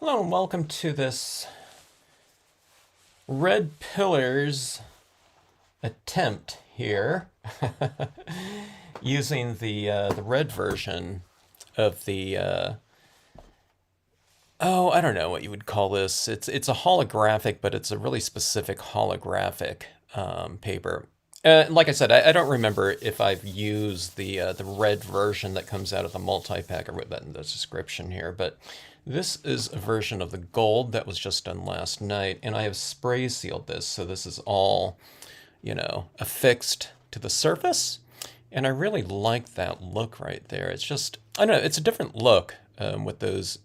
Hello and welcome to this Red Pillars attempt here using the red version of the I don't know what you would call this. It's a holographic, but it's a really specific holographic paper. Like I said, I don't remember if I've used the red version that comes out of the multi-pack. I wrote that in the description here, but this is a version of the gold that was just done last night, and I have spray sealed this, so this is all, affixed to the surface. And I really like that look right there. It's just, I don't know, it's a different look with those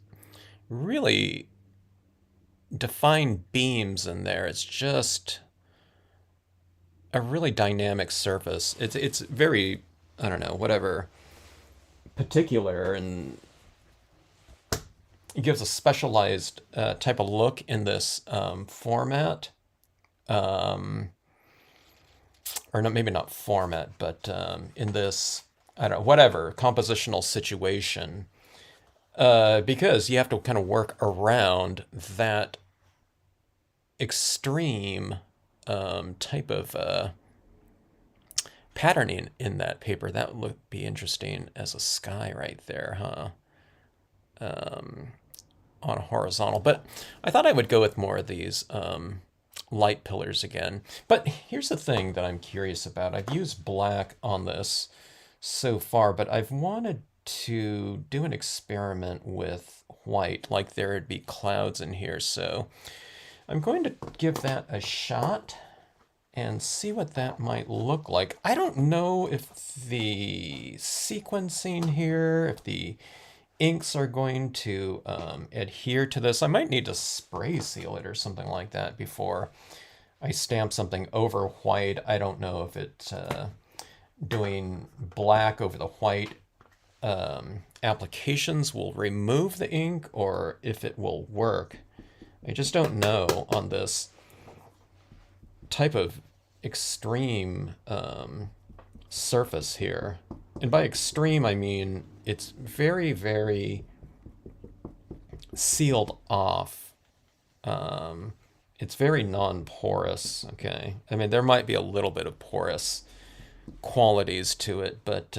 really defined beams in there. It's just a really dynamic surface. It's very, I don't know, whatever, particular, and it gives a specialized type of look in this format. Um, or not, maybe not format, but in this, I don't know, whatever, compositional situation. Because you have to kind of work around that extreme type of patterning in that paper. That would be interesting as a sky right there, huh? On a horizontal. But I thought I would go with more of these light pillars again. But here's the thing that I'm curious about. I've used black on this so far, but I've wanted to do an experiment with white, like there would be clouds in here. So I'm going to give that a shot and see what that might look like. I don't know if the sequencing here, if the inks are going to adhere to this. I might need to spray seal it or something like that before I stamp something over white. I don't know if it's doing black over the white applications will remove the ink or if it will work. I just don't know on this type of extreme surface here. And by extreme, I mean it's very, very sealed off. It's very non-porous, okay? I mean, there might be a little bit of porous qualities to it, but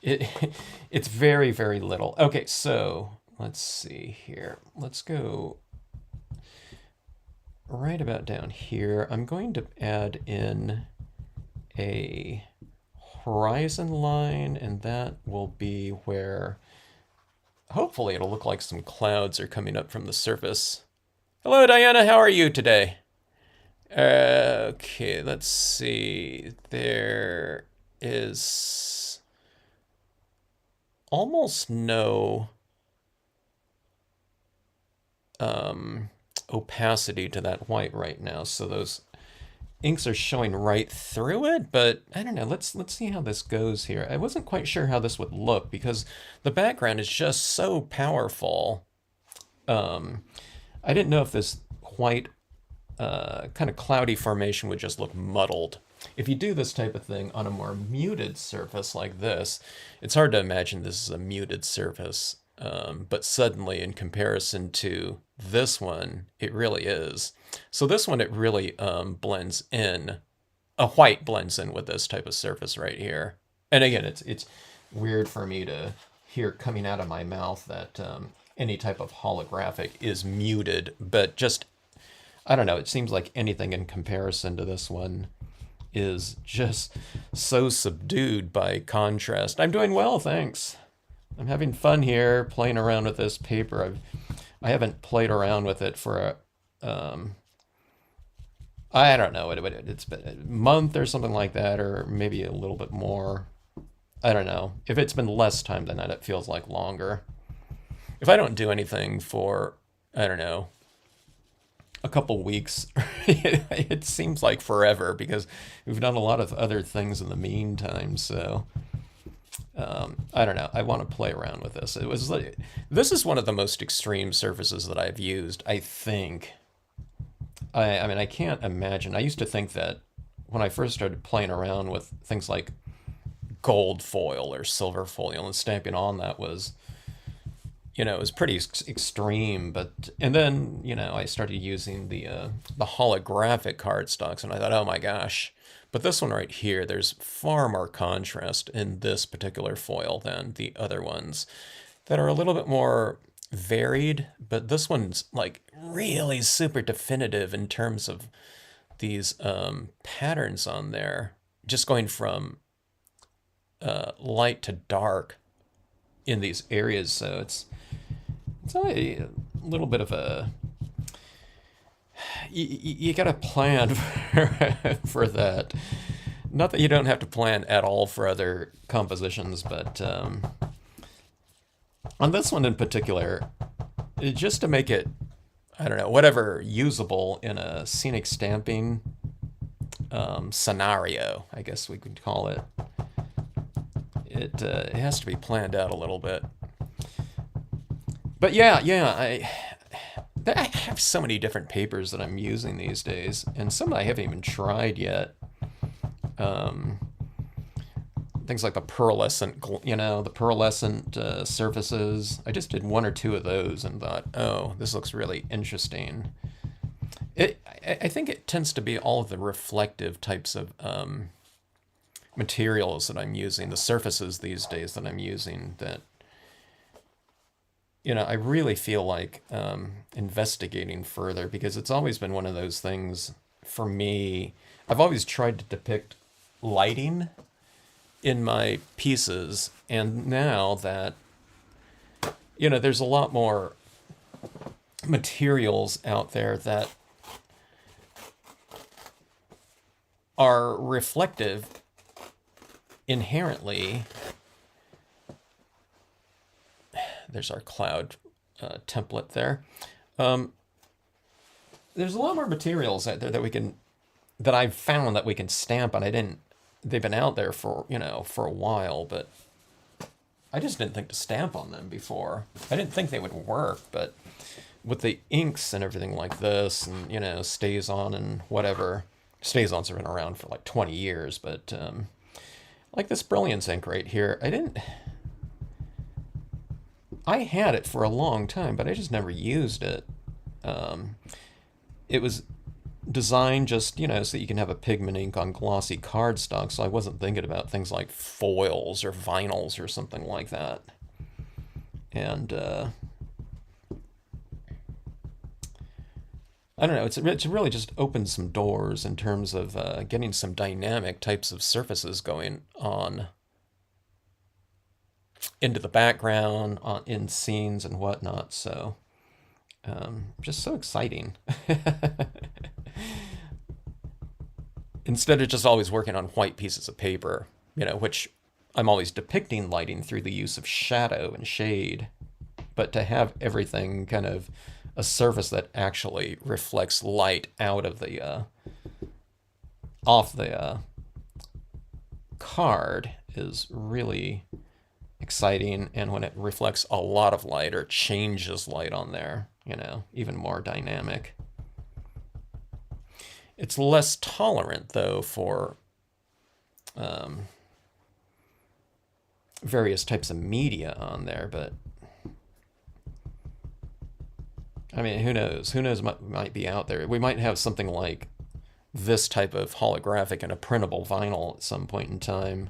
it it's very, very little. Okay, so let's see here. Let's go right about down here. I'm going to add in a horizon line, and that will be where hopefully it'll look like some clouds are coming up from the surface. Hello, Diana. How are you today? Okay, let's see. There is almost no opacity to that white right now, so those inks are showing right through it, but I don't know. Let's see how this goes here. I wasn't quite sure how this would look because the background is just so powerful. I didn't know if this white kind of cloudy formation would just look muddled. If you do this type of thing on a more muted surface like this, it's hard to imagine this is a muted surface. But suddenly, in comparison to this one, it really is. So this one, it really blends in. A white blends in with this type of surface right here. And again, it's weird for me to hear coming out of my mouth that any type of holographic is muted, but just, I don't know, it seems like anything in comparison to this one is just so subdued by contrast. I'm doing well, thanks. I'm having fun here playing around with this paper. I haven't played around with it for I don't know, it's been a month or something like that, or maybe a little bit more. I don't know. If it's been less time than that, it feels like longer. If I don't do anything for, I don't know, a couple weeks, it seems like forever because we've done a lot of other things in the meantime. So I don't know. I want to play around with this. It was like, this is one of the most extreme surfaces that I've used, I think. I mean, I can't imagine. I used to think that when I first started playing around with things like gold foil or silver foil and stamping on that was it was pretty extreme. But and then I started using the holographic cardstocks, and I thought, oh my gosh. But this one right here, there's far more contrast in this particular foil than the other ones that are a little bit more varied. But this one's like really super definitive in terms of these patterns on there, just going from light to dark in these areas. So it's only a little bit of a you got to plan for that. Not that you don't have to plan at all for other compositions, but on this one in particular, just to make it, I don't know, whatever usable in a scenic stamping scenario, I guess we could call it. It has to be planned out a little bit. But yeah, I have so many different papers that I'm using these days, and some I haven't even tried yet. Things like the pearlescent, the pearlescent surfaces. I just did one or two of those and thought, oh, this looks really interesting. I think it tends to be all of the reflective types of materials that I'm using, the surfaces these days that I'm using, that I really feel like investigating further, because it's always been one of those things for me. I've always tried to depict lighting in my pieces, and now that there's a lot more materials out there that are reflective inherently. There's our cloud template there. There's a lot more materials out there that I've found that we can stamp on. They've been out there for a while, but I just didn't think to stamp on them before. I didn't think they would work, but with the inks and everything like this, and StazOn and whatever. StazOns have been around for like 20 years, but like this Brilliance ink right here, I had it for a long time, but I just never used it. It was designed just, so that you can have a pigment ink on glossy cardstock, so I wasn't thinking about things like foils or vinyls or something like that. And I don't know, it's really just opened some doors in terms of getting some dynamic types of surfaces going on into the background, in scenes and whatnot. So just so exciting. Instead of just always working on white pieces of paper, which I'm always depicting lighting through the use of shadow and shade, but to have everything kind of a surface that actually reflects light out of the off the card is really exciting. And when it reflects a lot of light or changes light on there, even more dynamic. It's less tolerant, though, for various types of media on there, but I mean, who knows? Who knows what might be out there? We might have something like this type of holographic and a printable vinyl at some point in time,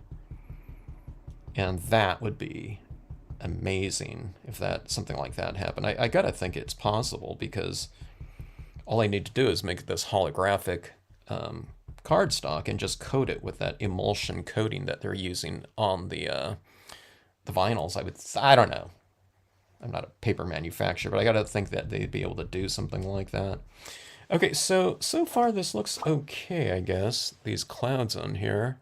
and that would be amazing if something like that happened. I gotta think it's possible, because all I need to do is make this holographic cardstock and just coat it with that emulsion coating that they're using on the vinyls. I don't know. I'm not a paper manufacturer, but I gotta think that they'd be able to do something like that. Okay, so far this looks okay, I guess. These clouds on here.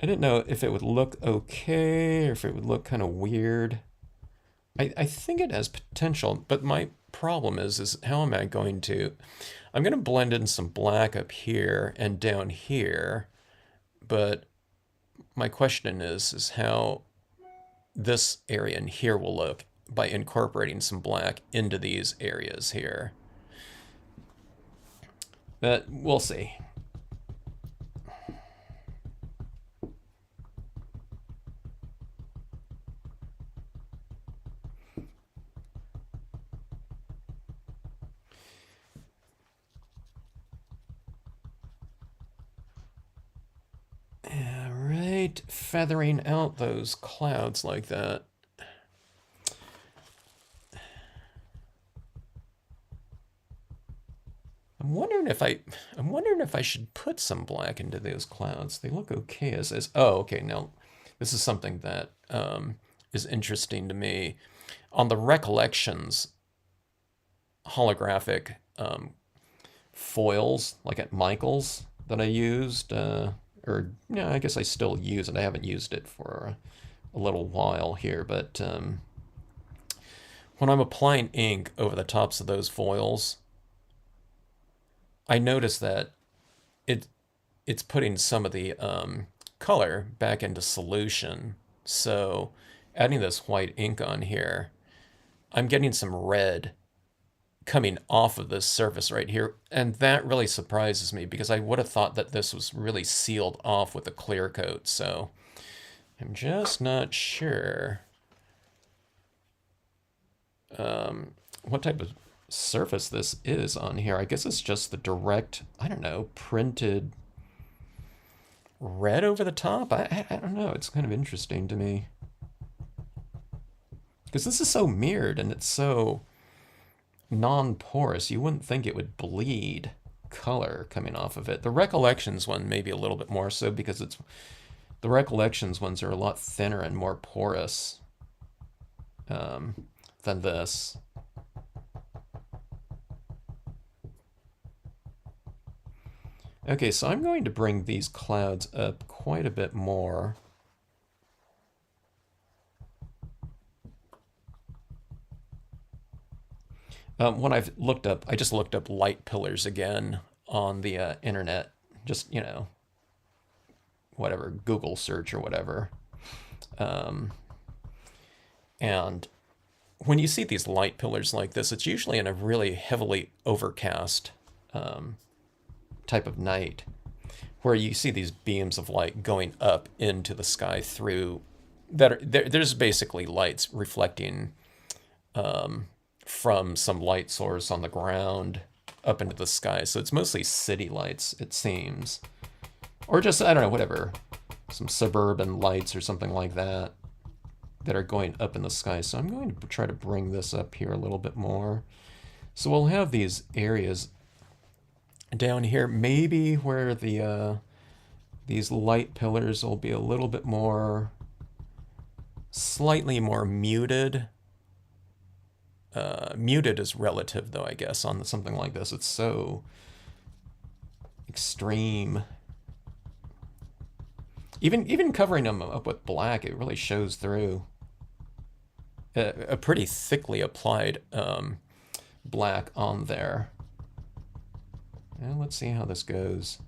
I didn't know if it would look okay or if it would look kind of weird. I think it has potential, but my problem is how am I going to... I'm going to blend in some black up here and down here, but my question is how this area in here will look by incorporating some black into these areas here. But we'll see. light feathering out those clouds like that. I'm wondering if I should put some black into those clouds. They look okay as oh, okay, now this is something that is interesting to me. On the Recollections holographic foils, like at Michael's, that I used, or yeah, I guess I still use it. I haven't used it for a little while here, but when I'm applying ink over the tops of those foils, I notice that it's putting some of the color back into solution. So adding this white ink on here, I'm getting some red coming off of this surface right here, and that really surprises me because I would have thought that this was really sealed off with a clear coat, so I'm just not sure what type of surface this is on here. I guess it's just the direct, I don't know, printed red over the top. I don't know, it's kind of interesting to me because this is so mirrored and it's so non-porous. You wouldn't think it would bleed color coming off of it. The Recollections one maybe a little bit more so because it's the Recollections ones are a lot thinner and more porous than this. Okay, so I'm going to bring these clouds up quite a bit more. When I've looked up, I just looked up light pillars again on the internet. Just, you know, whatever, Google search or whatever. And when you see these light pillars like this, it's usually in a really heavily overcast type of night where you see these beams of light going up into the sky through that are, there's basically lights reflecting from some light source on the ground up into the sky. So it's mostly city lights, it seems. Or just, I don't know, whatever. Some suburban lights or something like that that are going up in the sky. So I'm going to try to bring this up here a little bit more. So we'll have these areas down here, maybe where the these light pillars will be a little bit more, slightly more muted. Muted is relative, though, I guess, on something like this. It's so extreme. Even covering them up with black, it really shows through. A pretty thickly applied black on there. And let's see how this goes.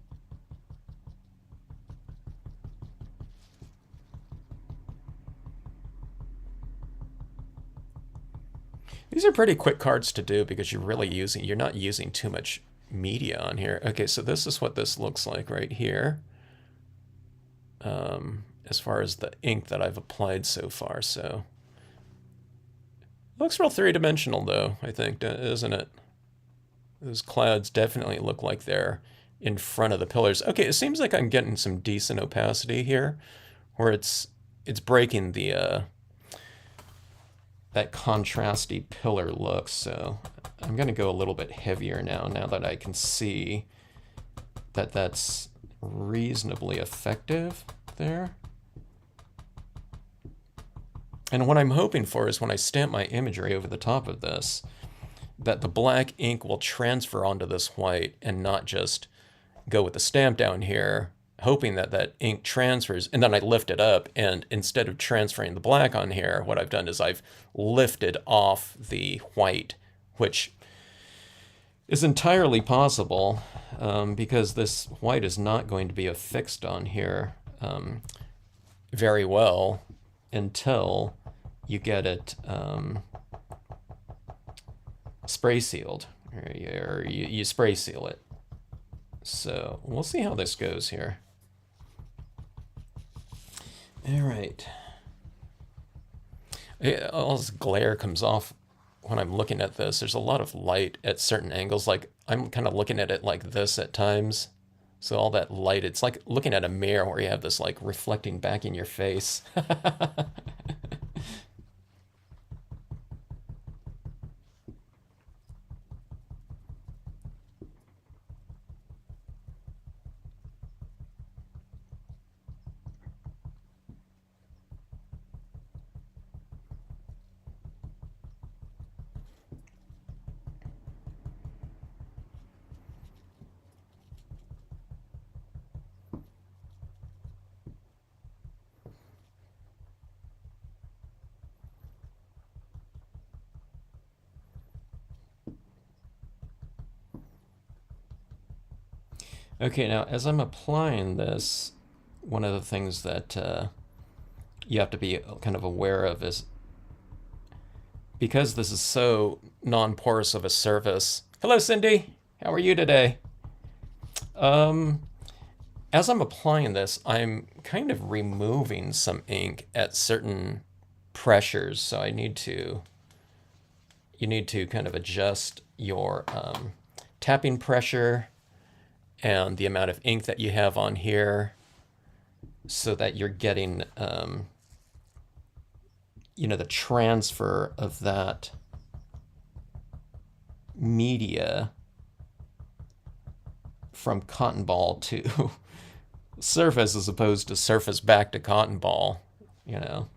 These are pretty quick cards to do because you're not using too much media on here. Okay, so this is what this looks like right here. As far as the ink that I've applied so far, so. Looks real three-dimensional though, I think, isn't it? Those clouds definitely look like they're in front of the pillars. Okay, it seems like I'm getting some decent opacity here, where it's breaking the that contrasty pillar look. So I'm gonna go a little bit heavier now that I can see that that's reasonably effective there. And what I'm hoping for is when I stamp my imagery over the top of this, that the black ink will transfer onto this white and not just go with the stamp down here, hoping that that ink transfers, and then I lift it up, and instead of transferring the black on here, what I've done is I've lifted off the white, which is entirely possible because this white is not going to be affixed on here very well until you get it spray sealed, or you spray seal it. So we'll see how this goes here. All right. All this glare comes off when I'm looking at this. There's a lot of light at certain angles. Like I'm kind of looking at it like this at times, So all that light, it's like looking at a mirror where you have this like reflecting back in your face. Okay, now as I'm applying this, one of the things that you have to be kind of aware of is because this is so non-porous of a surface. Hello, Cindy. How are you today? Um, as I'm applying this, I'm kind of removing some ink at certain pressures, so you need to kind of adjust your tapping pressure and the amount of ink that you have on here so that you're getting the transfer of that media from cotton ball to surface as opposed to surface back to cotton ball, you know.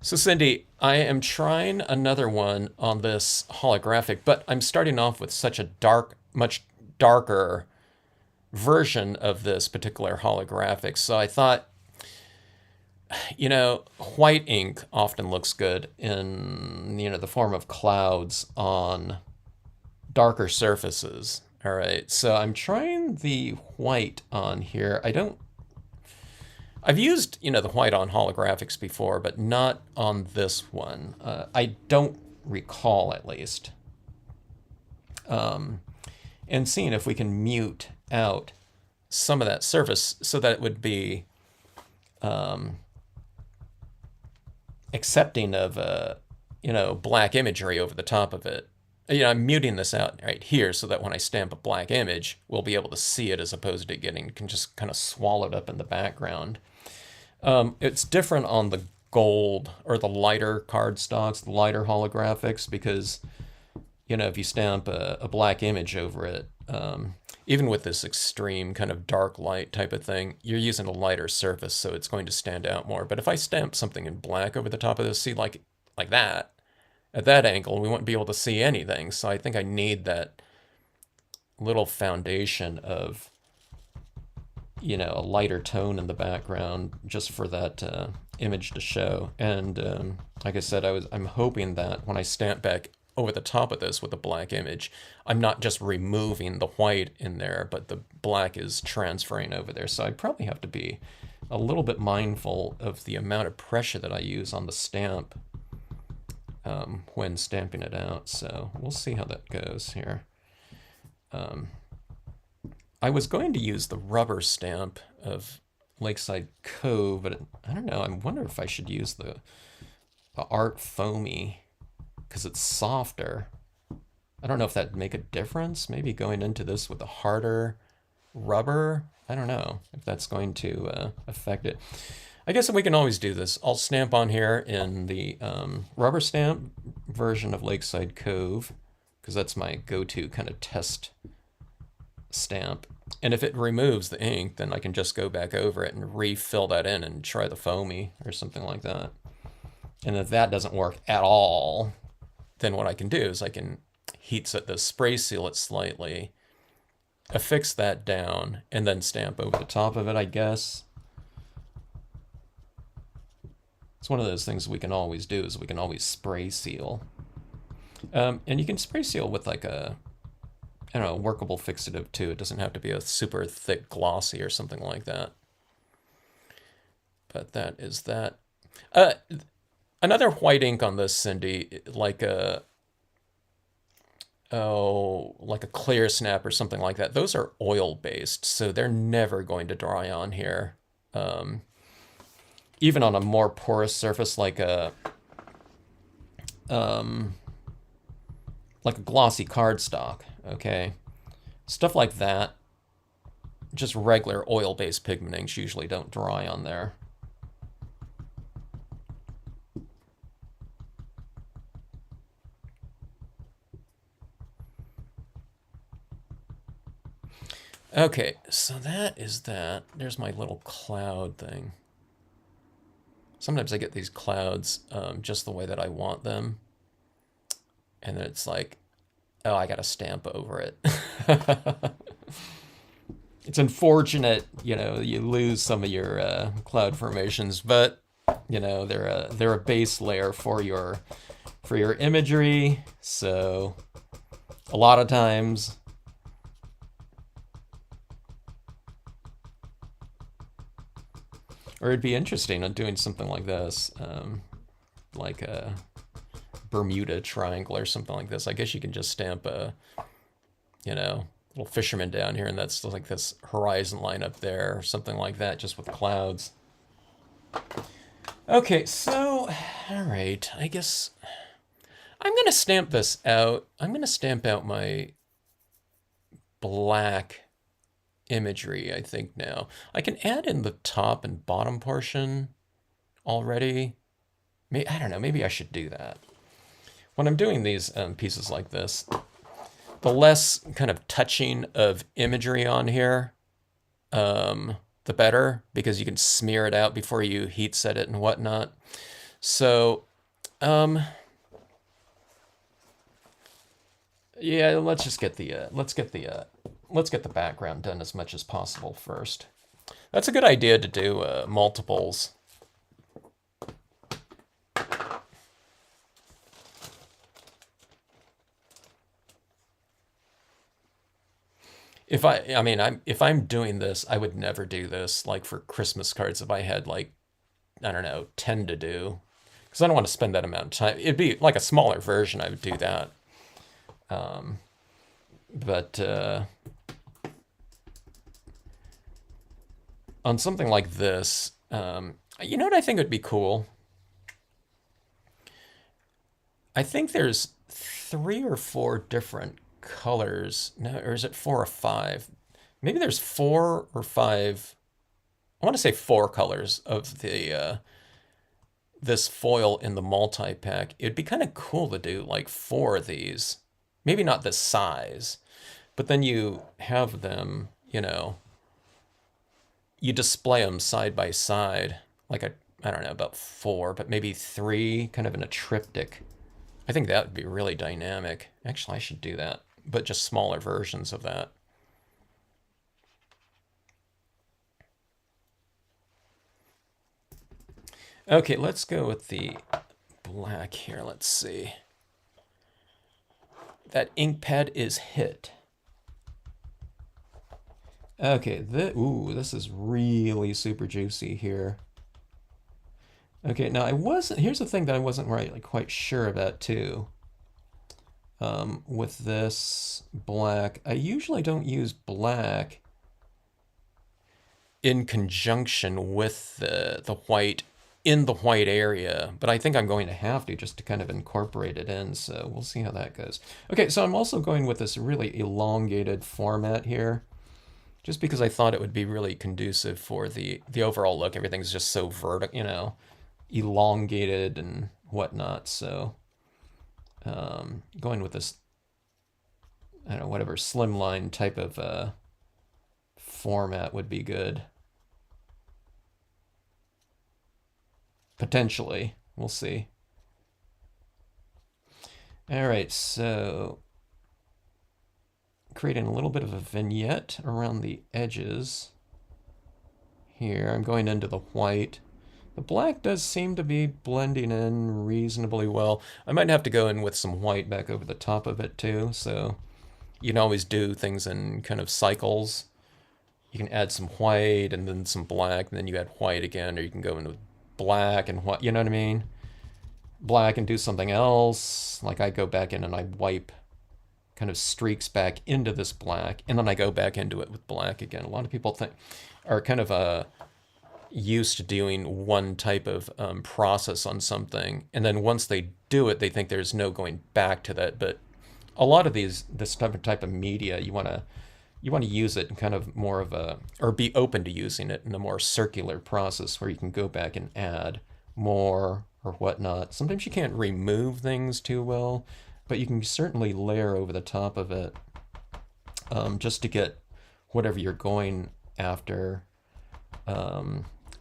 So Cindy, I am trying another one on this holographic, but I'm starting off with such a much darker version of this particular holographic. So I thought, white ink often looks good in, the form of clouds on darker surfaces. All right, so I'm trying the white on here. I've used, the white on holographics before, but not on this one. I don't recall, at least. And seeing if we can mute out some of that surface so that it would be accepting of, black imagery over the top of it. I'm muting this out right here so that when I stamp a black image, we'll be able to see it as opposed to can just kind of swallowed up in the background. It's different on the gold or the lighter cardstocks, the lighter holographics, because, if you stamp a black image over it, even with this extreme kind of dark light type of thing, you're using a lighter surface, so it's going to stand out more. But if I stamp something in black over the top of this, see, like that, at that angle, we won't be able to see anything. So I think I need that little foundation of, a lighter tone in the background just for that image to show. And like I said, I'm hoping that when I stamp back over the top of this with a black image, I'm not just removing the white in there, but the black is transferring over there. So I probably have to be a little bit mindful of the amount of pressure that I use on the stamp when stamping it out. So we'll see how that goes here. I was going to use the rubber stamp of Lakeside Cove, but I don't know. I wonder if I should use the Art Foamy because it's softer. I don't know if that'd make a difference. Maybe going into this with a harder rubber. I don't know if that's going to affect it. I guess we can always do this. I'll stamp on here in the rubber stamp version of Lakeside Cove because that's my go-to kind of test stamp. And if it removes the ink, then I can just go back over it and refill that in and try the foamy or something like that. And if that doesn't work at all, then what I can do is I can heat set this, spray seal it slightly, affix that down, and then stamp over the top of it, I guess. It's one of those things we can always do is we can always spray seal. And you can spray seal with like a, I don't know, workable fixative too. It doesn't have to be a super thick glossy or something like that. But that is that. Another white ink on this, Cindy, like a clear snap or something like that. Those are oil based, so they're never going to dry on here. Even on a more porous surface like a like a glossy cardstock, okay? Stuff like that, just regular oil-based pigment inks usually don't dry on there. Okay, so that is that. There's my little cloud thing. Sometimes I get these clouds just the way that I want them. And then it's like, oh, I got to stamp over it. It's unfortunate, you lose some of your cloud formations, but they're a base layer for your imagery. So a lot of times, or it'd be interesting on doing something like this, like a Bermuda Triangle or something like this. I guess you can just stamp a, little fisherman down here, and that's like this horizon line up there, or something like that, just with clouds. Okay, so, all right, I guess I'm going to stamp this out. I'm going to stamp out my black imagery, I think now. I can add in the top and bottom portion already. I don't know, maybe I should do that. When I'm doing these pieces like this, the less kind of touching of imagery on here, the better, because you can smear it out before you heat set it and whatnot. So, yeah, let's just get the let's get the background done as much as possible first. That's a good idea to do multiples. If I'm doing this, I would never do this like for Christmas cards if I had like, I don't know, 10 to do, because I don't want to spend that amount of time. It'd be like a smaller version, I would do that. But on something like this, you know what I think would be cool? I think there's 3 or 4 different colors. No, or is it 4 or 5? Maybe there's 4 or 5. I want to say 4 colors of the this foil in the multi-pack. It'd be kind of cool to do like 4 of these. Maybe not this size, but then you have them, you display them side by side, like I don't know, about 4, but maybe 3, kind of in a triptych. I think that would be really dynamic. Actually, I should do that, but just smaller versions of that. Okay, let's go with the black here. Let's see. That ink pad is hit. Okay, this is really super juicy here. Okay, now here's the thing that I wasn't quite sure about too. With this black, I usually don't use black in conjunction with the white in the white area, but I think I'm going to have to just to kind of incorporate it in, so we'll see how that goes. Okay, so I'm also going with this really elongated format here, just because I thought it would be really conducive for the overall look. Everything's just so vertical, elongated and whatnot, so going with this, I don't know, whatever slimline type of format would be good. Potentially. We'll see. All right, so creating a little bit of a vignette around the edges here. I'm going into the white. The black does seem to be blending in reasonably well. I might have to go in with some white back over the top of it too, so you can always do things in kind of cycles. You can add some white and then some black, and then you add white again, or you can go into black and white, you know what I mean? Black and do something else. Like I go back in and I wipe kind of streaks back into this black, and then I go back into it with black again. A lot of people are kind of used to doing one type of process on something, and then once they do it, they think there's no going back to that. But a lot of this type of media, you want to use it in kind of more of a, or be open to using it in a more circular process where you can go back and add more or whatnot. Sometimes you can't remove things too well, but you can certainly layer over the top of it, just to get whatever you're going after,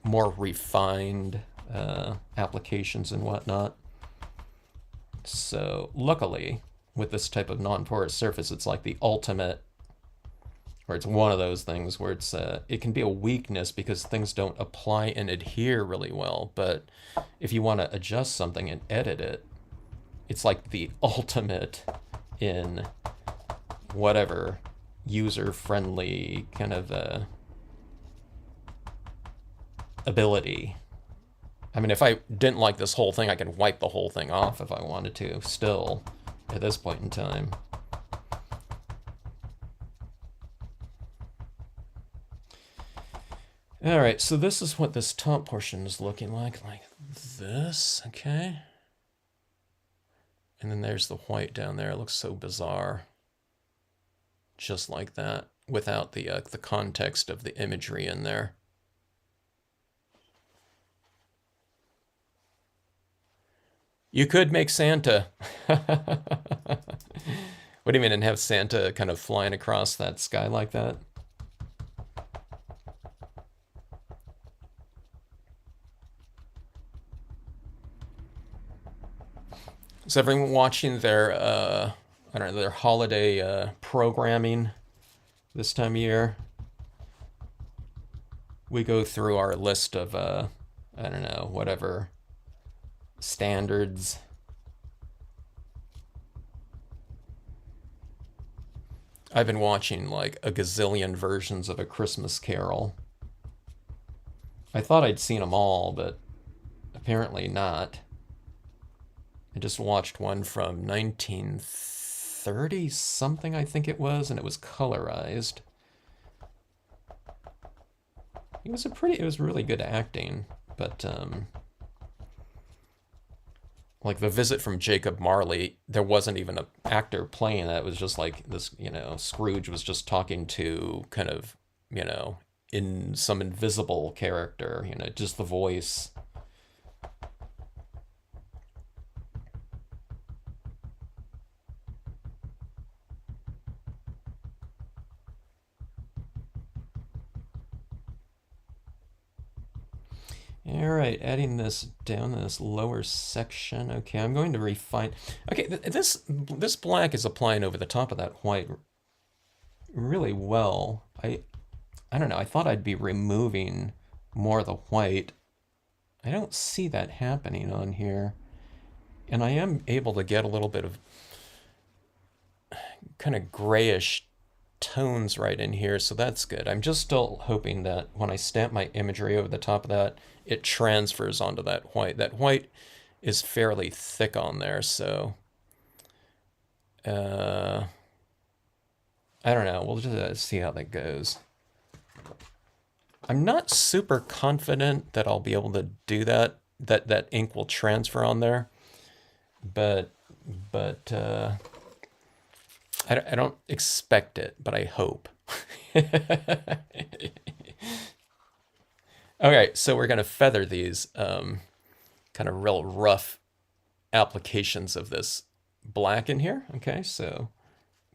more refined applications and whatnot. So luckily, with this type of non-porous surface, it's like the ultimate, or it's one of those things where it can be a weakness because things don't apply and adhere really well. But if you want to adjust something and edit it, it's like the ultimate in whatever user-friendly kind of ability. I mean, if I didn't like this whole thing, I could wipe the whole thing off if I wanted to, still, at this point in time. All right, so this is what this top portion is looking like this, okay? And then there's the white down there. It looks so bizarre. Just like that, without the context of the imagery in there. You could make Santa. What do you mean, and have Santa kind of flying across that sky like that? Is everyone watching their I don't know, their holiday programming this time of year? We go through our list of I don't know, whatever standards. I've been watching like a gazillion versions of A Christmas Carol. I thought I'd seen them all, but apparently not. I just watched one from 1930 something, I think it was, and it was colorized. It was really good acting, but like The Visit from Jacob Marley, there wasn't even an actor playing that. It was just like this, Scrooge was just talking to kind of, in some invisible character, just the voice. All right, adding this down in this lower section. Okay, I'm going to refine. Okay, this black is applying over the top of that white really well. I don't know. I thought I'd be removing more of the white. I don't see that happening on here. And I am able to get a little bit of kind of grayish tones right in here, so that's good. I'm just still hoping that when I stamp my imagery over the top of that, it transfers onto that white. That white is fairly thick on there, so I don't know. We'll just see how that goes. I'm not super confident that I'll be able to do that. That ink will transfer on there, but I don't expect it, but I hope. Okay, so we're going to feather these kind of real rough applications of this black in here. Okay, so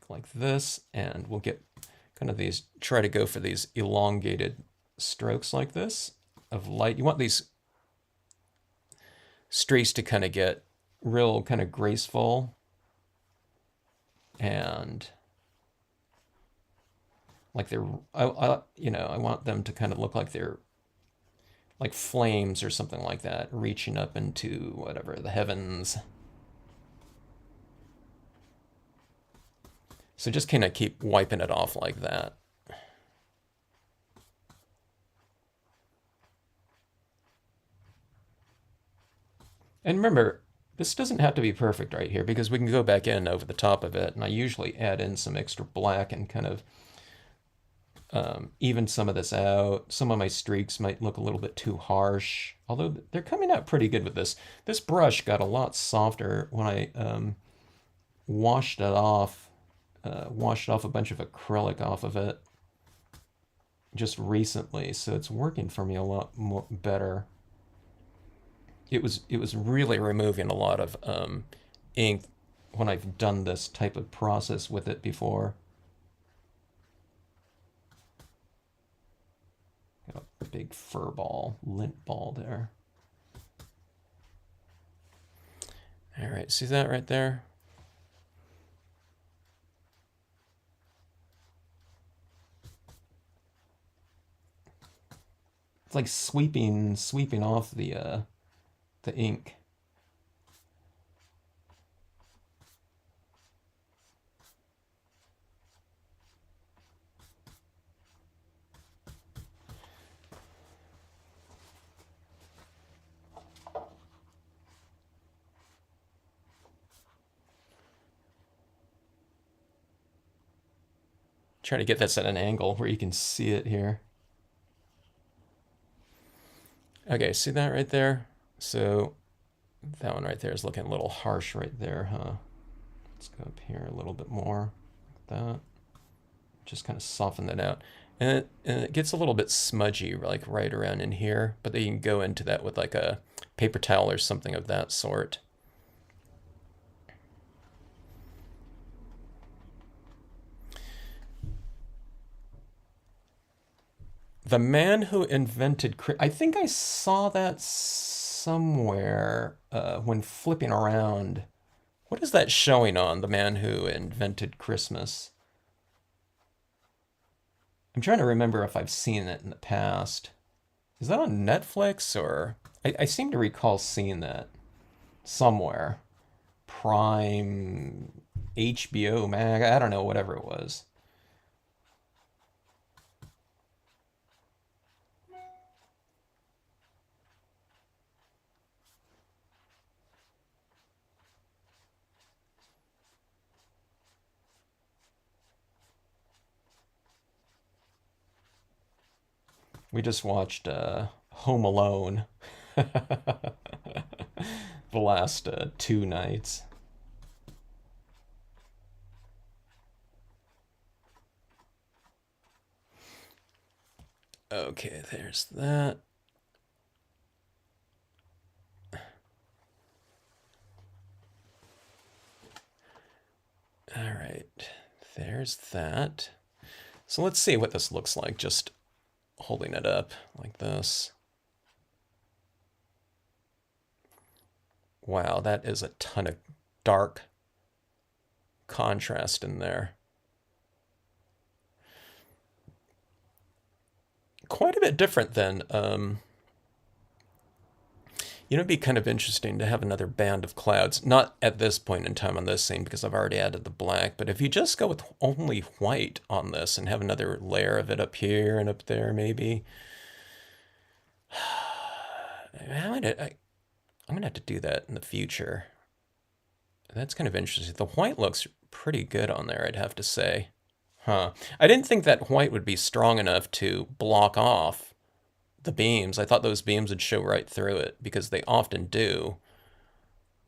like this, and we'll get kind of these, try to go for these elongated strokes like this of light. You want these streaks to kind of get real kind of graceful, and like they're, I want them to kind of look like they're like flames or something like that, reaching up into whatever, the heavens. So just kind of keep wiping it off like that. And remember, this doesn't have to be perfect right here, because we can go back in over the top of it, and I usually add in some extra black and kind of even some of this out. Some of my streaks might look a little bit too harsh, although they're coming out pretty good with this. This brush got a lot softer when I washed it off, washed off a bunch of acrylic off of it just recently, so it's working for me a lot more better. It was really removing a lot of ink when I've done this type of process with it before. Got a big fur ball, lint ball there. All right, see that right there? It's like sweeping off the ink. Try to get this at an angle where you can see it here. Okay, see that right there? So that one right there is looking a little harsh right there, huh? Let's go up here a little bit more, like that. Just kind of soften that out. And it gets a little bit smudgy, like right around in here, but then you can go into that with like a paper towel or something of that sort. The man who invented, I think I saw that somewhere when flipping around. What is that showing on? The man who invented Christmas. I'm trying to remember if I've seen it in the past. Is that on Netflix or? I seem to recall seeing that somewhere. Prime, HBO Mag, I don't know, whatever it was. We just watched Home Alone the last 2 nights. Okay, there's that. All right, there's that. So let's see what this looks like, just holding it up like this. Wow, that is a ton of dark contrast in there. Quite a bit different than, it'd be kind of interesting to have another band of clouds. Not at this point in time on this scene because I've already added the black, but if you just go with only white on this and have another layer of it up here and up there maybe. I'm gonna have to do that in the future. That's kind of interesting. The white looks pretty good on there, I'd have to say. Huh. I didn't think that white would be strong enough to block off the beams. I thought those beams would show right through it because they often do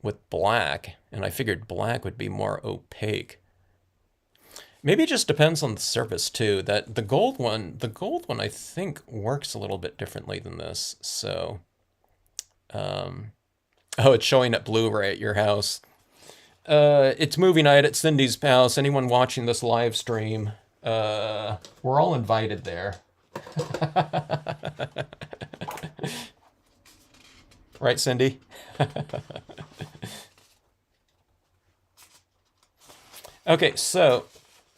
with black, and I figured black would be more opaque. Maybe it just depends on the surface too. That the gold one I think works a little bit differently than this. So, oh, it's showing at Blu-ray at your house. It's movie night at Cindy's house. Anyone watching this live stream, we're all invited there. Right, Cindy? Okay, so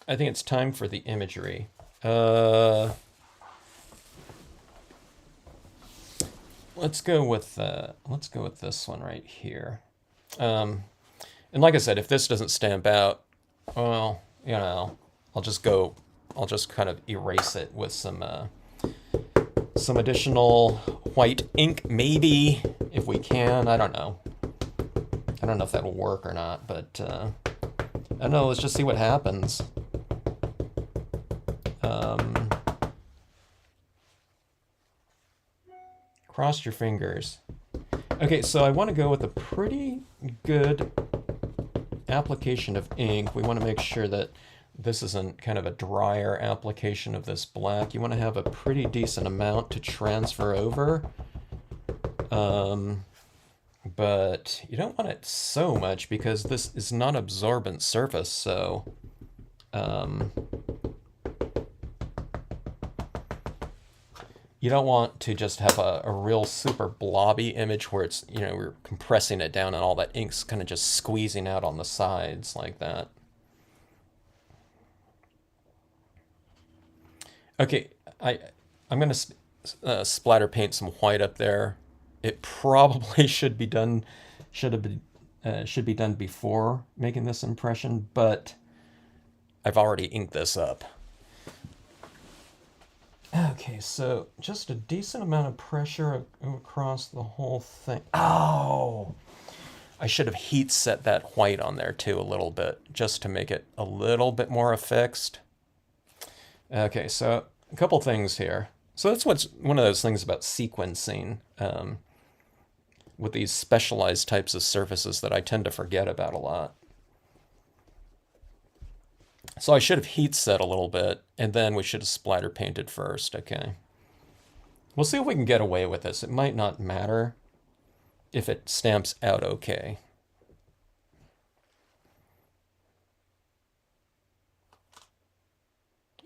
I think it's time for the imagery. Let's go with this one right here. And like I said, if this doesn't stamp out, well, I'll just kind of erase it with some additional white ink, maybe, if we can. I don't know. I don't know if that'll work or not, but I don't know. Let's just see what happens. Cross your fingers. Okay, so I want to go with a pretty good application of ink. We want to make sure that this isn't kind of a drier application of this black. You want to have a pretty decent amount to transfer over. But you don't want it so much because this is not absorbent surface, so you don't want to just have a real super blobby image where it's, you know, we're compressing it down and all that ink's kind of just squeezing out on the sides like that. Okay, I'm going to splatter paint some white up there. It probably should be done before making this impression, but I've already inked this up. Okay, so just a decent amount of pressure across the whole thing. Oh! I should have heat set that white on there too a little bit, just to make it a little bit more affixed. Okay, so a couple things here. So that's what's one of those things about sequencing with these specialized types of surfaces that I tend to forget about a lot. So I should have heat set a little bit, and then we should have splatter painted first, okay? We'll see if we can get away with this. It might not matter if it stamps out okay.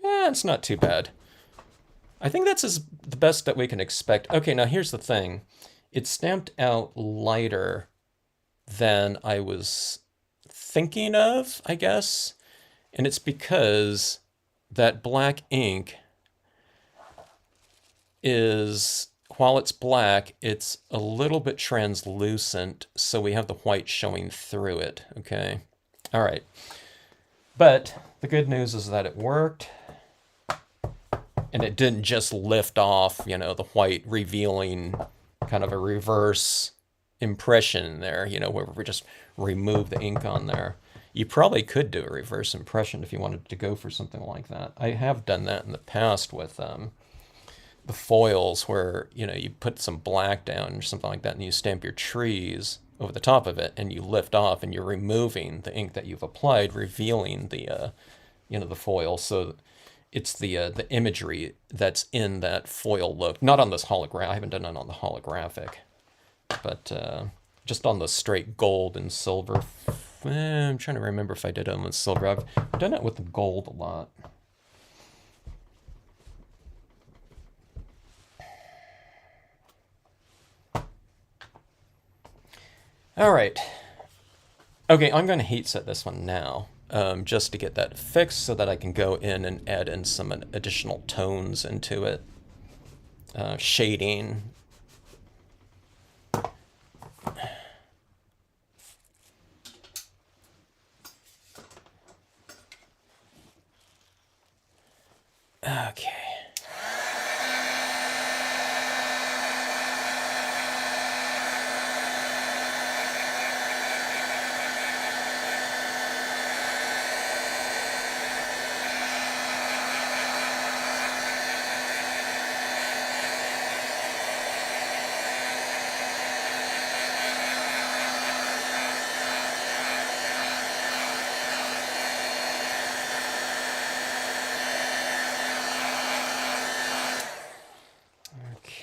Yeah, it's not too bad. I think that's the best that we can expect. Okay, now here's the thing. It stamped out lighter than I was thinking of, I guess. And it's because that black ink is, while it's black, it's a little bit translucent, so we have the white showing through it, okay? All right. But the good news is that it worked, and it didn't just lift off, you know, the white, revealing kind of a reverse impression there, you know, where we just remove the ink on there. You probably could do a reverse impression if you wanted to go for something like that. I have done that in the past with the foils where, you know, you put some black down or something like that and you stamp your trees over the top of it and you lift off and you're removing the ink that you've applied, revealing the, you know, the foil. So it's the imagery that's in that foil look. Not on this holograph. I haven't done it on the holographic, but just on the straight gold and silver. I'm trying to remember if I did it with silver. I've done it with the gold a lot. All right. Okay, I'm going to heat set this one now, just to get that fixed so that I can go in and add in some additional tones into it. Shading. Okay.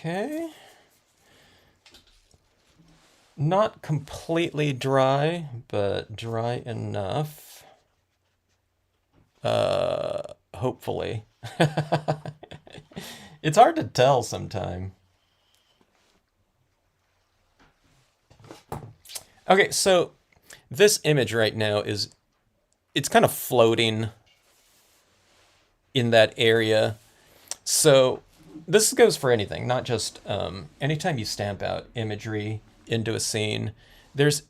Okay. Not completely dry, but dry enough. Hopefully. It's hard to tell sometimes. Okay, so this image right now it's kind of floating in that area. So this goes for anything, not just anytime you stamp out imagery into a scene, there's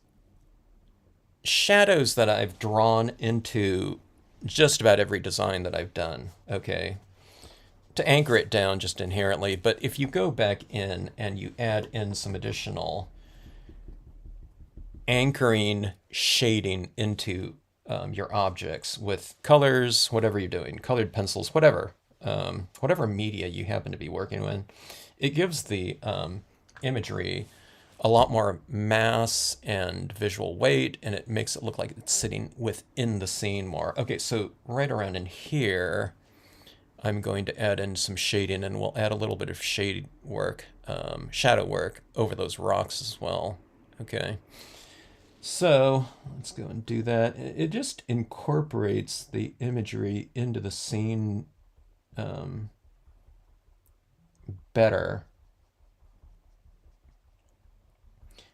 shadows that I've drawn into just about every design that I've done, okay? To anchor it down just inherently, but if you go back in and you add in some additional anchoring shading into your objects with colors, whatever you're doing, colored pencils, whatever media you happen to be working with, it gives the imagery a lot more mass and visual weight, and it makes it look like it's sitting within the scene more. Okay, so right around in here, I'm going to add in some shading, and we'll add a little bit of shade work, shadow work over those rocks as well. Okay, so let's go and do that. It just incorporates the imagery into the scene better.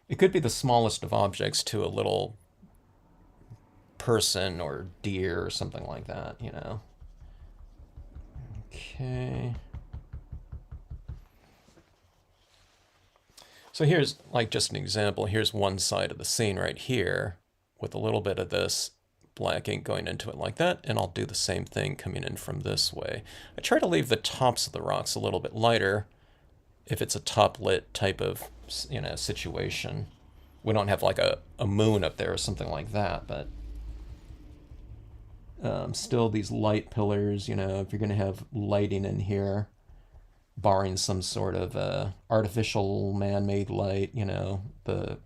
It could be the smallest of objects to a little person or deer or something like that, you know. Okay. So here's like just an example. Here's one side of the scene right here with a little bit of this black ink going into it like that, and I'll do the same thing coming in from this way. I try to leave the tops of the rocks a little bit lighter if it's a top lit type of, you know, situation. We don't have like a moon up there or something like that, but still these light pillars, you know, if you're going to have lighting in here, barring some sort of artificial man-made light, you know, the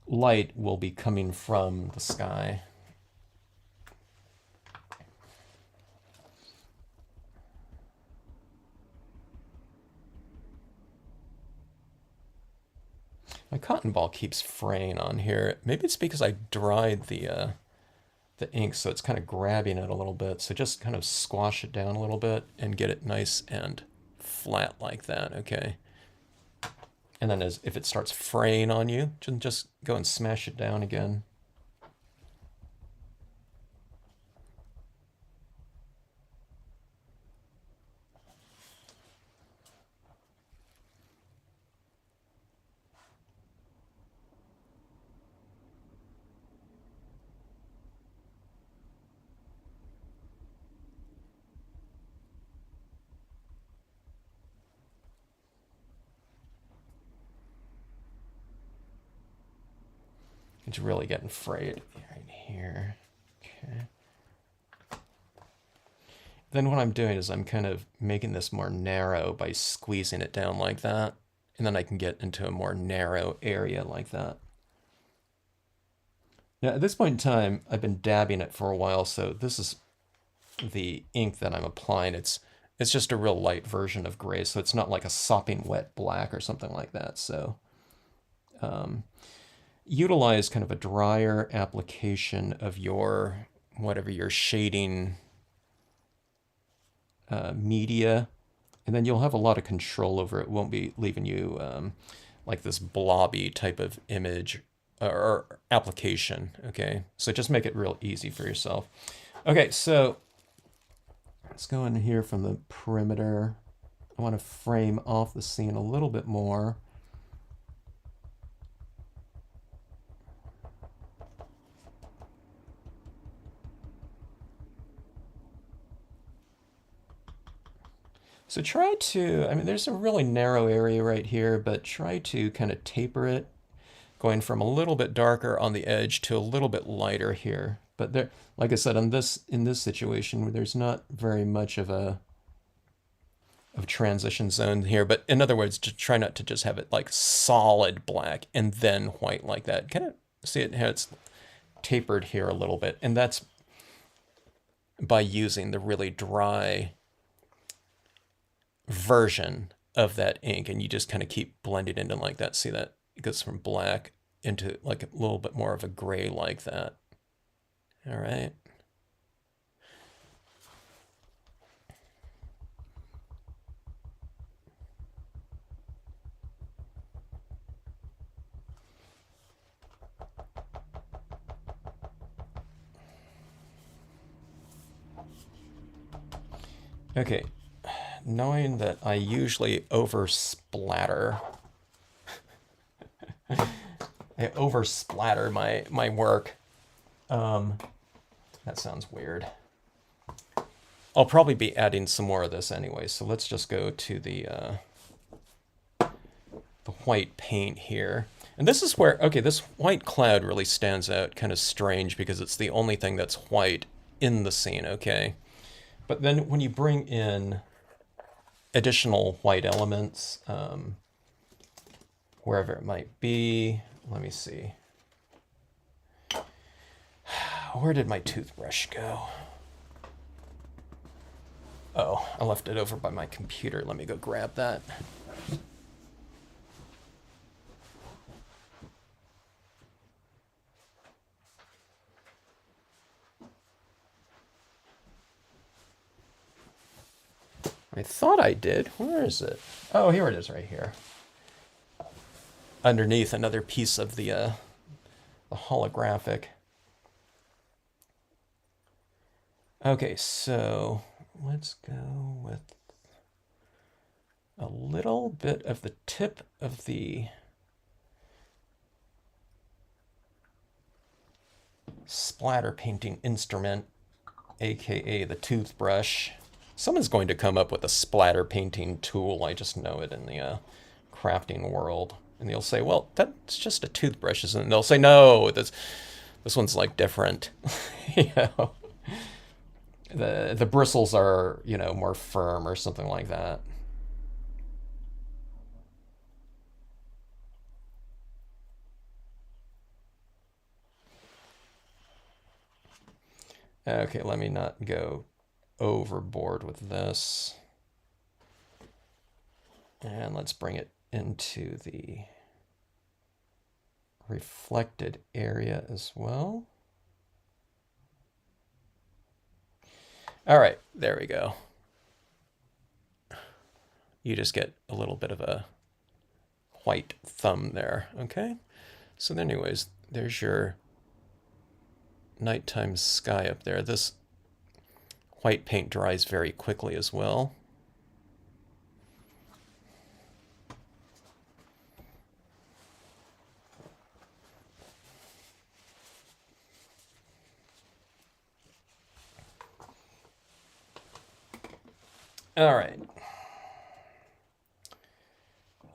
light will be coming from the sky. My cotton ball keeps fraying on here. Maybe it's because I dried the ink, so it's kind of grabbing it a little bit. So just kind of squash it down a little bit and get it nice and flat like that, okay? And then if it starts fraying on you, just go and smash it down again. It's really getting frayed right here. Okay. Then what I'm doing is I'm kind of making this more narrow by squeezing it down like that. And then I can get into a more narrow area like that. Now at this point in time, I've been dabbing it for a while, so this is the ink that I'm applying. It's just a real light version of gray, so it's not like a sopping wet black or something like that. So utilize kind of a drier application of your whatever you're shading media, and then you'll have a lot of control over it. It won't be leaving you like this blobby type of image or application, okay? So just make it real easy for yourself. Okay, so let's go in here from the perimeter. I want to frame off the scene a little bit more. So try to, I mean, there's a really narrow area right here, but try to kind of taper it, going from a little bit darker on the edge to a little bit lighter here. But there, like I said, in this situation, there's not very much of a transition zone here. But in other words, to try not to just have it like solid black and then white like that. Kind of see it how it's tapered here a little bit, and that's by using the really dry version of that ink, and you just kind of keep blending it in like that. See that it goes from black into like a little bit more of a gray like that. All right. Okay, knowing that I usually oversplatter, I oversplatter my work. That sounds weird. I'll probably be adding some more of this anyway, so let's just go to the white paint here. And this is where, okay, this white cloud really stands out, kind of strange because it's the only thing that's white in the scene, okay? But then when you bring in additional white elements, wherever it might be. Let me see. Where did my toothbrush go? Oh, I left it over by my computer. Let me go grab that. I thought I did. Where is it? Oh, here it is right here. Underneath another piece of the holographic. Okay, so let's go with a little bit of the tip of the splatter painting instrument, aka the toothbrush. Someone's going to come up with a splatter painting tool. I just know it in the crafting world. And they'll say, well, that's just a toothbrush, isn't it? And they'll say, no, this one's like different. You know, the bristles are, you know, more firm or something like that. Okay, let me not go overboard with this. And let's bring it into the reflected area as well. All right, there we go. You just get a little bit of a white thumb there, okay? So anyways, there's your nighttime sky up there. This white paint dries very quickly as well. All right.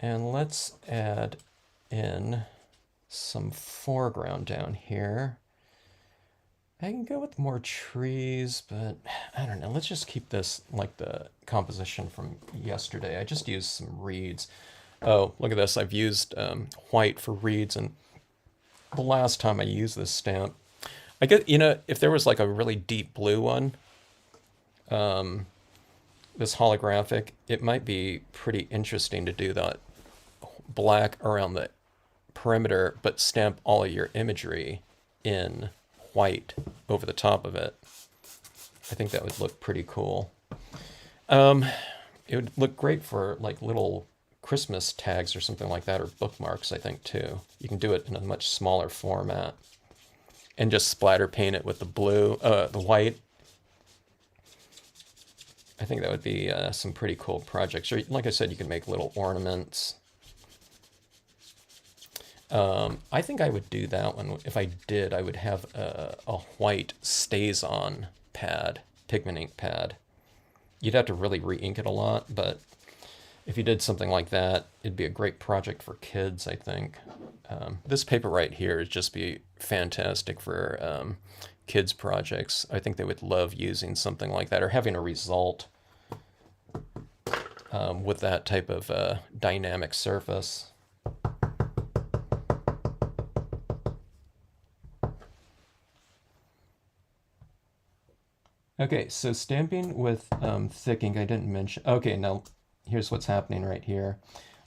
And let's add in some foreground down here. I can go with more trees, but I don't know. Let's just keep this like the composition from yesterday. I just used some reeds. Oh, look at this. I've used white for reeds, and the last time I used this stamp, I get, you know, if there was like a really deep blue one, this holographic, it might be pretty interesting to do that black around the perimeter, but stamp all of your imagery in white over the top of it. I think that would look pretty cool. It would look great for like little Christmas tags or something like that, or bookmarks, I think, too. You can do it in a much smaller format and just splatter paint it with the blue, the white. I think that would be some pretty cool projects. Or like I said, you can make little ornaments. I think I would do that one. If I did, I would have a white stays-on pad, pigment ink pad. You'd have to really re-ink it a lot, but if you did something like that, it'd be a great project for kids, I think. This paper right here would just be fantastic for kids' projects. I think they would love using something like that, or having a result with that type of dynamic surface. Okay, so stamping with thick ink, I didn't mention. Okay, now here's what's happening right here.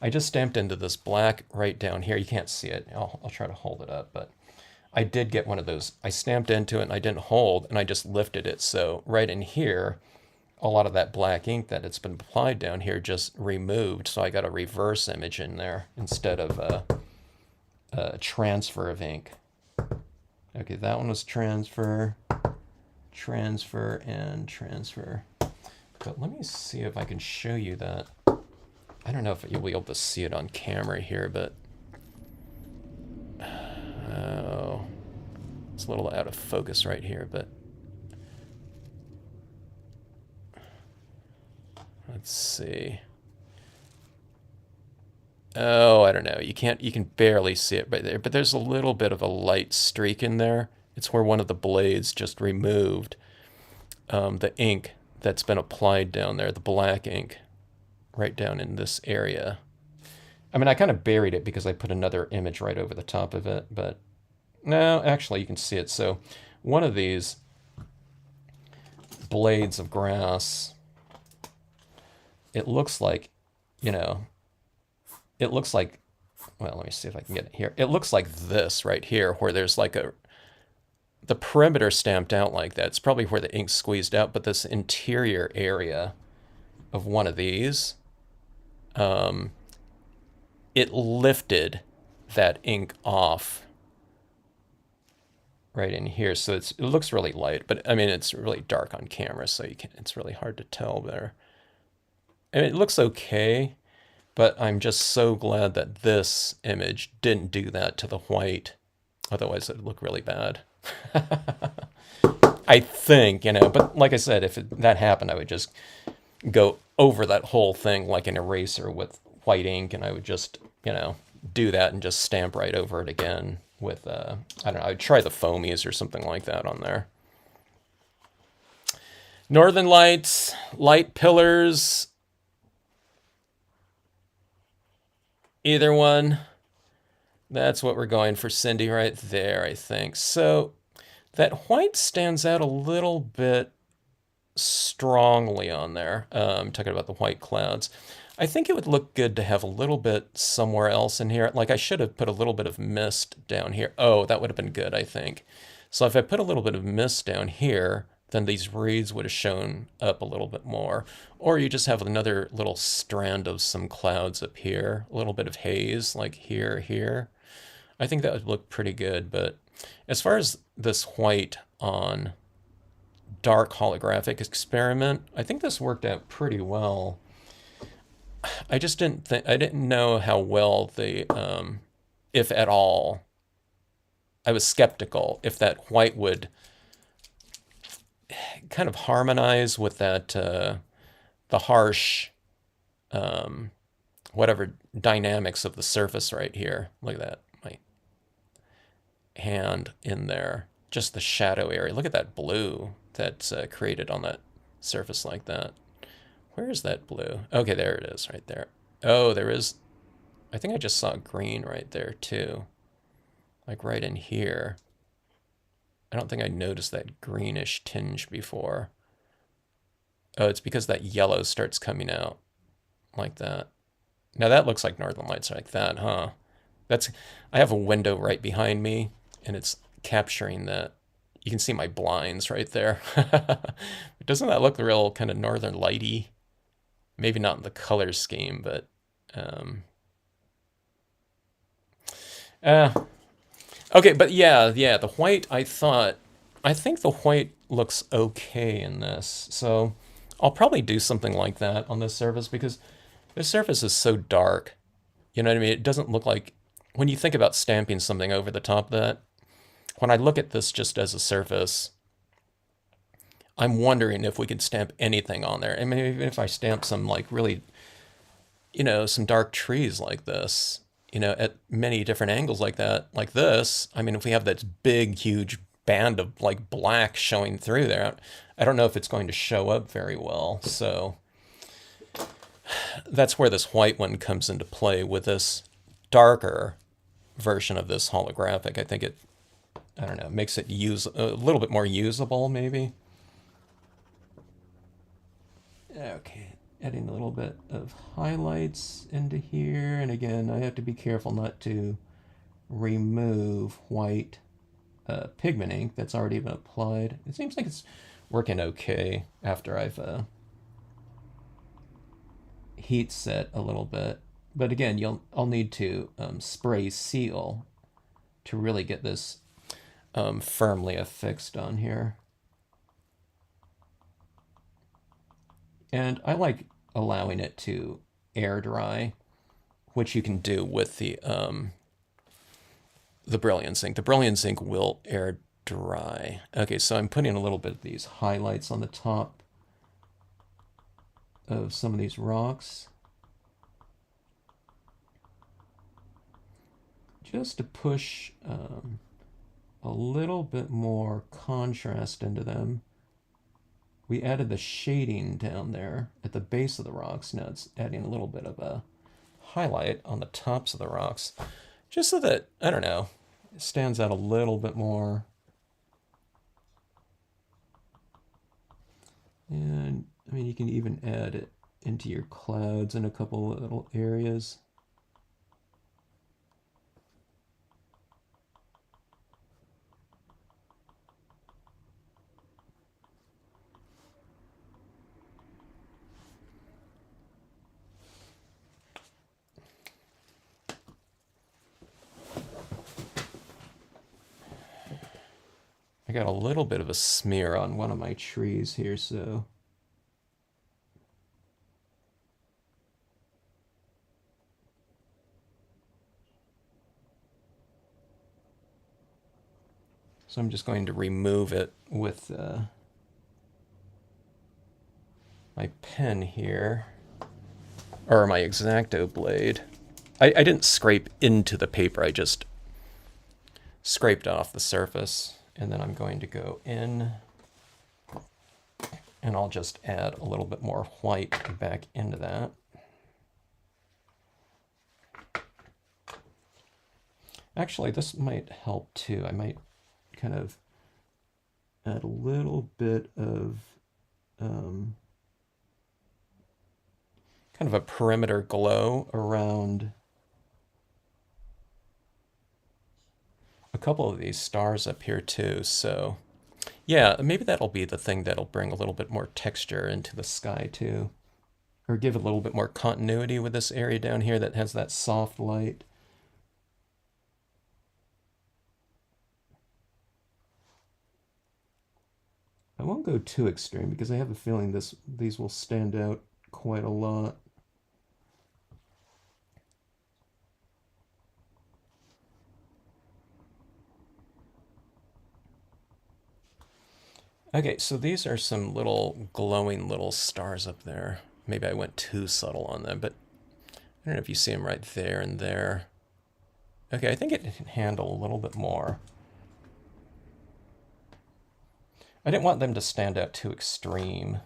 I just stamped into this black right down here. You can't see it. I'll try to hold it up, but I did get one of those. I stamped into it and I didn't hold, and I just lifted it. So right in here, a lot of that black ink that it's been applied down here just removed. So I got a reverse image in there instead of a transfer of ink. Okay, that one was transfer, transfer, and transfer. But let me see if I can show you that. I don't know if you'll be able to see it on camera here, but oh, it's a little out of focus right here, but let's see. Oh, I don't know. You can barely see it right there, but there's a little bit of a light streak in there. It's where one of the blades just removed the ink that's been applied down there, the black ink, right down in this area. I mean, I kind of buried it because I put another image right over the top of it, but no, actually, you can see it. So one of these blades of grass, it looks like, you know, it looks like, well, let me see if I can get it here. It looks like this right here, where there's like the perimeter stamped out like that. It's probably where the ink squeezed out, but this interior area of one of these, um, it lifted that ink off right in here. So it looks really light, but I mean, it's really dark on camera, so it's really hard to tell there. And it looks okay, but I'm just so glad that this image didn't do that to the white. Otherwise, it would look really bad. I think, but like I said, if that happened, I would just go over that whole thing like an eraser with white ink, and I would just, do that and just stamp right over it again with, I don't know, I'd try the foamies or something like that on there. Northern Lights, light pillars, either one. That's what we're going for, Cindy, right there, I think. So that white stands out a little bit strongly on there. Talking about the white clouds. I think it would look good to have a little bit somewhere else in here. Like I should have put a little bit of mist down here. Oh, that would have been good, I think. So if I put a little bit of mist down here, then these reeds would have shown up a little bit more. Or you just have another little strand of some clouds up here, a little bit of haze, like here. I think that would look pretty good, but as far as this white on dark holographic experiment, I think this worked out pretty well. I just I didn't know how well if at all, I was skeptical if that white would kind of harmonize with that, the harsh, whatever dynamics of the surface right here. Look at that, my hand in there, just the shadow area. Look at that blue that's created on that surface like that. Where is that blue? Okay, there it is right there. Oh, there is, I think I just saw green right there too. Like right in here. I don't think I noticed that greenish tinge before. Oh, it's because that yellow starts coming out like that. Now that looks like Northern Lights like that, huh? I have a window right behind me and it's capturing that. You can see my blinds right there. Doesn't that look real kind of Northern Lighty? Maybe not in the color scheme, but okay, but yeah, the white, I think the white looks okay in this. So I'll probably do something like that on this surface because this surface is so dark. You know what I mean? It doesn't look like, when you think about stamping something over the top of that, when I look at this just as a surface, I'm wondering if we could stamp anything on there. I mean, even if I stamp some like really, some dark trees like this, at many different angles like that, like this, I mean, if we have that big, huge band of like black showing through there, I don't know if it's going to show up very well. So that's where this white one comes into play with this darker version of this holographic. I think I don't know, makes it a little bit more usable maybe. Okay, adding a little bit of highlights into here. And again, I have to be careful not to remove white pigment ink that's already been applied. It seems like it's working okay after I've heat set a little bit. But again, I'll need to spray seal to really get this firmly affixed on here. And I like allowing it to air dry, which you can do with the Brilliance ink. The Brilliance ink will air dry. Okay, so I'm putting a little bit of these highlights on the top of some of these rocks, just to push a little bit more contrast into them. We added the shading down there at the base of the rocks. Now it's adding a little bit of a highlight on the tops of the rocks, just so that, I don't know, it stands out a little bit more. And I mean, you can even add it into your clouds in a couple of little areas. I got a little bit of a smear on one of my trees here, so I'm just going to remove it with my pen here, or my X-Acto blade. I didn't scrape into the paper, I just scraped off the surface. And then I'm going to go in and I'll just add a little bit more white back into that. Actually, this might help too. I might kind of add a little bit of kind of a perimeter glow around a couple of these stars up here too. So yeah, maybe that'll be the thing that'll bring a little bit more texture into the sky too, or give a little bit more continuity with this area down here that has that soft light. I won't go too extreme because I have a feeling these will stand out quite a lot. Okay, so these are some little glowing little stars up there. Maybe I went too subtle on them, but I don't know if you see them right there and there. Okay, I think it can handle a little bit more. I didn't want them to stand out too extreme.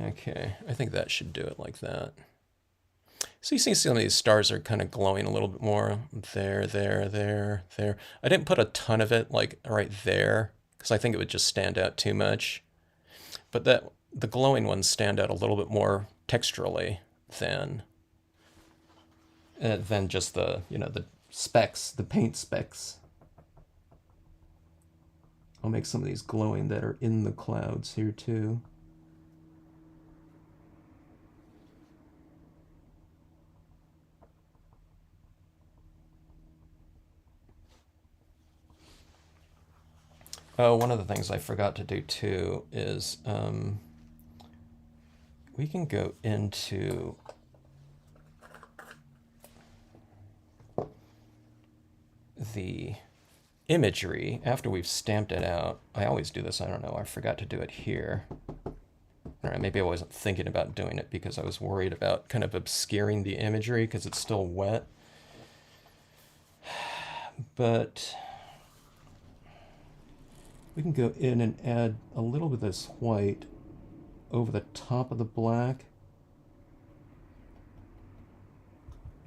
Okay, I think that should do it like that. So you see some of these stars are kind of glowing a little bit more. There, there, there, there. I didn't put a ton of it like right there because I think it would just stand out too much. But the glowing ones stand out a little bit more texturally than just the, you know, the specks, the paint specks. I'll make some of these glowing that are in the clouds here too. Oh, one of the things I forgot to do too is we can go into the imagery after we've stamped it out. I always do this, I don't know, I forgot to do it here. All right, maybe I wasn't thinking about doing it because I was worried about kind of obscuring the imagery because it's still wet. But we can go in and add a little bit of this white over the top of the black.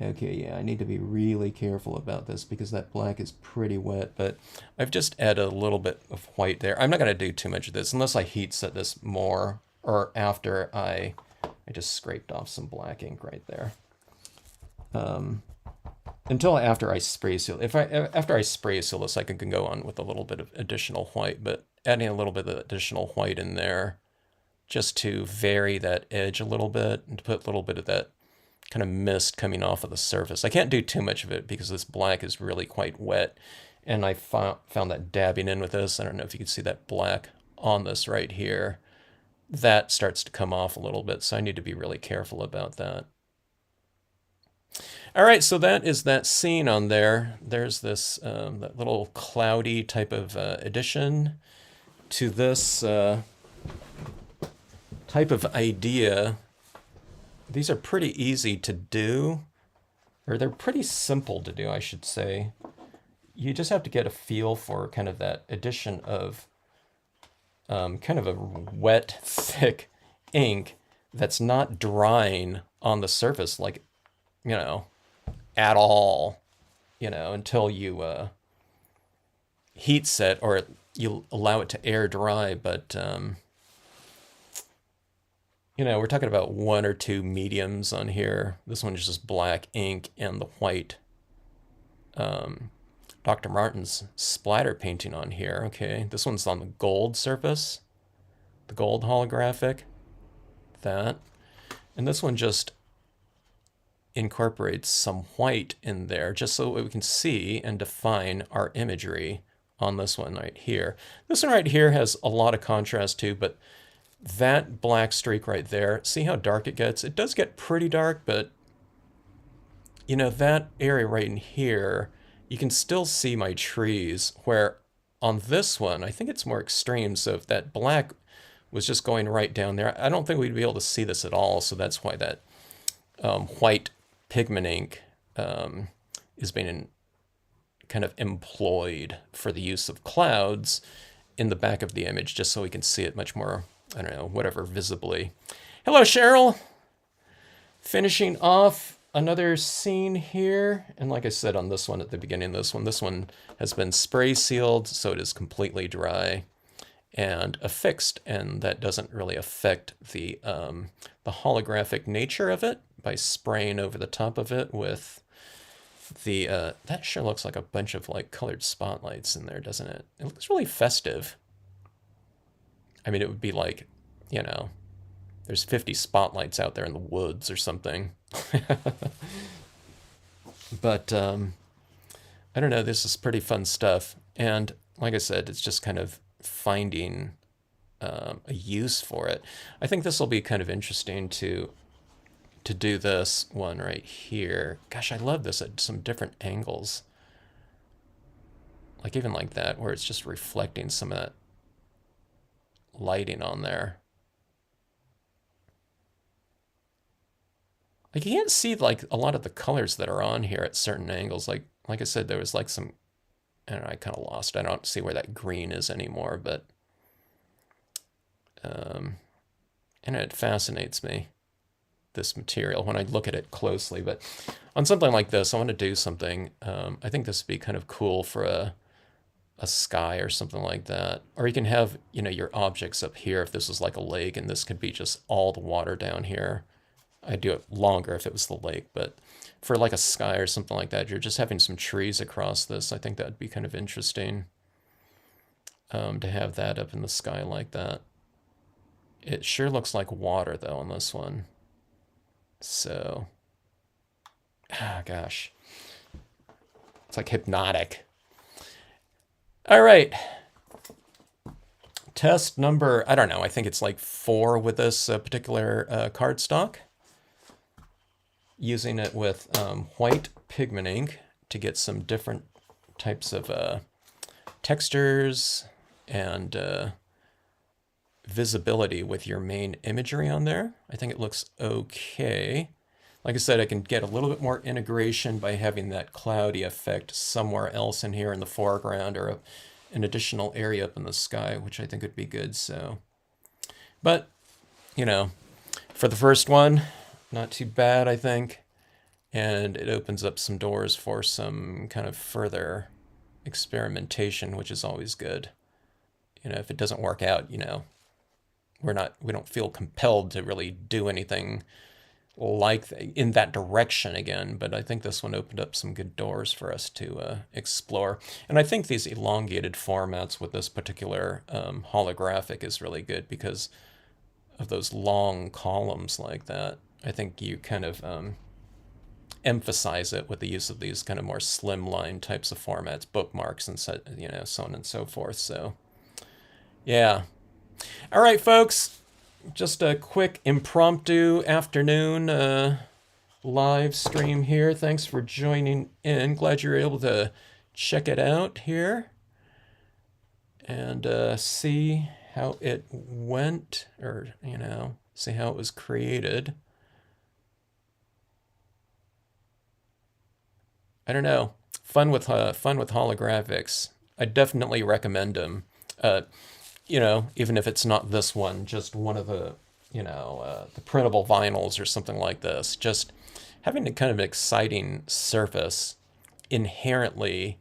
Okay, yeah, I need to be really careful about this because that black is pretty wet, but I've just added a little bit of white there. I'm not going to do too much of this unless I heat set this more, or after I just scraped off some black ink right there. Until after I spray seal. After I spray seal this, I can go on with a little bit of additional white, but adding a little bit of additional white in there just to vary that edge a little bit and to put a little bit of that kind of mist coming off of the surface. I can't do too much of it because this black is really quite wet, and I found that dabbing in with this, I don't know if you can see that black on this right here, that starts to come off a little bit, so I need to be really careful about that. All right, so that is that scene on there. There's this that little cloudy type of addition to this type of idea. These are pretty easy to do. or they're pretty simple to do, I should say. You just have to get a feel for kind of that addition of kind of a wet, thick ink that's not drying on the surface, like, you know, at all, you know, until you heat set or you allow it to air dry. But, you know, we're talking about one or two mediums on here. This one is just black ink and the white Dr. Martin's splatter painting on here. Okay, this one's on the gold surface, the gold holographic, that. And this one just incorporates some white in there just so we can see and define our imagery on this one right here. This one right here has a lot of contrast too, but that black streak right there, see how dark it gets? It does get pretty dark, but you know, that area right in here, you can still see my trees, where on this one, I think it's more extreme. So if that black was just going right down there, I don't think we'd be able to see this at all. So that's why that white pigment ink is being kind of employed for the use of clouds in the back of the image, just so we can see it much more, I don't know, whatever, visibly. Hello, Cheryl. Finishing off another scene here. And like I said on this one at the beginning of this one has been spray sealed, so it is completely dry and affixed, and that doesn't really affect the holographic nature of it by spraying over the top of it with the, that sure looks like a bunch of like colored spotlights in there, doesn't it? It looks really festive. I mean, it would be like, you know, there's 50 spotlights out there in the woods or something. But I don't know, this is pretty fun stuff. And like I said, it's just kind of finding a use for it. I think this will be kind of interesting to do this one right here. Gosh, I love this at some different angles. Like even like that, where it's just reflecting some of that lighting on there. Like you can't see like a lot of the colors that are on here at certain angles. Like I said, there was like some, I don't know, I kind of lost. I don't see where that green is anymore, but and it fascinates me, this material, when I look at it closely. But on something like this, I want to do something. I think this would be kind of cool for a sky or something like that. Or you can have, you know, your objects up here if this was like a lake, and this could be just all the water down here. I'd do it longer if it was the lake, but for like a sky or something like that, you're just having some trees across this. I think that'd be kind of interesting to have that up in the sky like that. It sure looks like water though on this one. So, gosh, it's like hypnotic. All right. Test number, I don't know, I think it's like 4 with this particular cardstock. Using it with white pigment ink to get some different types of textures and visibility with your main imagery on there. I think it looks okay. Like I said, I can get a little bit more integration by having that cloudy effect somewhere else in here in the foreground, or an additional area up in the sky, which I think would be good. So, but, you know, for the first one, not too bad, I think. And it opens up some doors for some kind of further experimentation, which is always good. You know, if it doesn't work out, you know, we don't feel compelled to really do anything like in that direction again. But I think this one opened up some good doors for us to explore. And I think these elongated formats with this particular holographic is really good because of those long columns like that. I think you kind of emphasize it with the use of these kind of more slimline types of formats, bookmarks, and so, you know, so on and so forth. So, yeah. All right, folks. Just a quick impromptu afternoon live stream here. Thanks for joining in. Glad you were able to check it out here and see how it went, or, you know, see how it was created. I don't know, fun with holographics. I definitely recommend them. You know, even if it's not this one, just one of the, you know, the printable vinyls or something like this. Just having a kind of exciting surface inherently,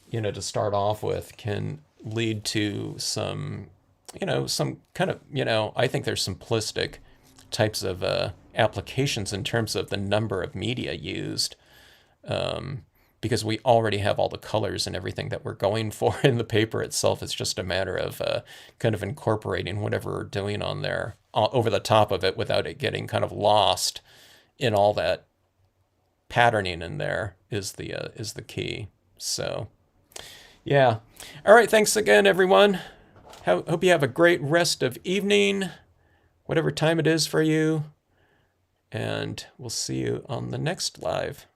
you know, to start off with can lead to some, you know, some kind of, you know, I think there's simplistic types of applications in terms of the number of media used, because we already have all the colors and everything that we're going for in the paper itself. It's just a matter of kind of incorporating whatever we're doing on there over the top of it without it getting kind of lost in all that patterning in there is the key. So yeah. All right. Thanks again, everyone. Hope you have a great rest of evening, whatever time it is for you. And we'll see you on the next live.